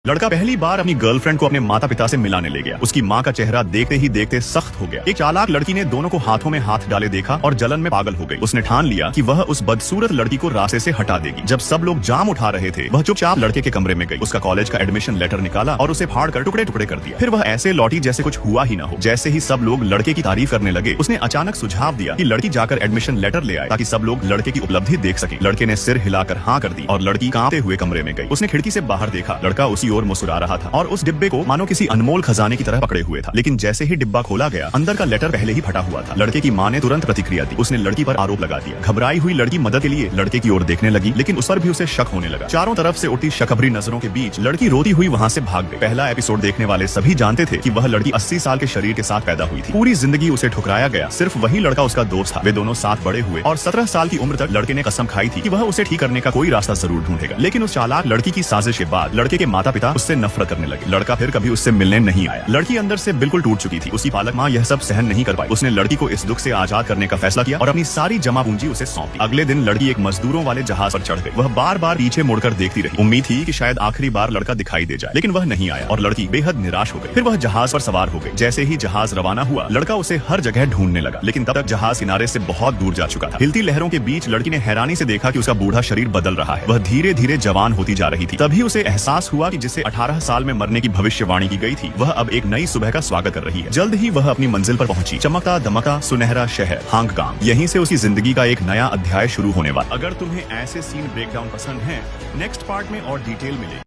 लड़का पहली बार अपनी गर्लफ्रेंड को अपने माता पिता से मिलाने ले गया। उसकी माँ का चेहरा देखते ही देखते सख्त हो गया। एक चालाक लड़की ने दोनों को हाथों में हाथ डाले देखा और जलन में पागल हो गई। उसने ठान लिया कि वह उस बदसूरत लड़की को रास्ते से हटा देगी। जब सब लोग जाम उठा रहे थे, वह चुपचाप लड़के के कमरे में गई, उसका कॉलेज का एडमिशन लेटर निकाला और उसे फाड़ कर टुकड़े टुकड़े कर दिया। फिर वह ऐसे लौटी जैसे कुछ हुआ ही न हो। जैसे ही सब लोग लड़के की तारीफ करने लगे, उसने अचानक सुझाव दिया कि लड़की जाकर एडमिशन लेटर ले आए ताकि सब लोग लड़के की उपलब्धि देख सके। लड़के ने सिर हिलाकर हाँ कर दी और लड़की कांपते हुए कमरे में गई। उसने खिड़की से बाहर देखा, लड़का उसी ओर मुस्कुरा रहा था और उस डिब्बे को मानो किसी अनमोल खजाने की तरह पकड़े हुए था। लेकिन जैसे ही डिब्बा खोला गया, अंदर का लेटर पहले ही फटा हुआ था। लड़के की माँ ने तुरंत प्रतिक्रिया दी। उसने लड़की पर आरोप लगा दिया। घबराई हुई लड़की मदद के लिए लड़के की ओर देखने लगी, लेकिन उस पर भी उसे शक होने लगा। चारों तरफ से उठती शकभरी नजरों के बीच लड़की रोती हुई वहाँ से भाग गई। पहला एपिसोड देखने वाले सभी जानते थे कि वह लड़की 80 साल के शरीर के साथ पैदा हुई थी। पूरी जिंदगी उसे ठुकराया गया, सिर्फ वही लड़का उसका दोस्त था। वे दोनों साथ बड़े हुए और 17 साल की उम्र तक लड़के ने कसम खाई थी कि वह उसे ठीक करने का कोई रास्ता जरूर ढूंढेगा। लेकिन उस चालाक लड़की की साजिश के बाद लड़के के माता पिता उससे नफरत करने लगे। लड़का फिर कभी उससे मिलने नहीं आया। लड़की अंदर से बिल्कुल टूट चुकी थी। उसकी पालक माँ यह सब सहन नहीं कर पाई। उसने लड़की को इस दुख से आजाद करने का फैसला किया और अपनी सारी जमा पूंजी उसे सौंप दी। अगले दिन लड़की एक मजदूरों वाले जहाज पर चढ़ गई। वह बार बार पीछे मुड़कर देखती रही। उम्मीद थी कि शायद आखिरी बार लड़का दिखाई दे जाए, लेकिन वह नहीं आया और लड़की बेहद निराश हो गई। फिर वह जहाज पर सवार हो गई। जैसे ही जहाज रवाना हुआ, लड़का उसे हर जगह ढूंढने लगा, लेकिन तब तक जहाज किनारे से बहुत दूर जा चुका था। हिलती लहरों के बीच लड़की ने हैरानी से देखा कि उसका बूढ़ा शरीर बदल रहा है। वह धीरे धीरे जवान होती जा रही थी। तभी उसे एहसास हुआ कि जिसे 18 साल में मरने की भविष्यवाणी की गई थी, वह अब एक नई सुबह का स्वागत कर रही है। जल्द ही वह अपनी मंजिल पर पहुंची। चमकता दमकता सुनहरा शहर हांगकांग। यहीं से उसकी जिंदगी का एक नया अध्याय शुरू होने वाला। अगर तुम्हें ऐसे सीन ब्रेकडाउन पसंद हैं, नेक्स्ट पार्ट में और डिटेल मिलेगी।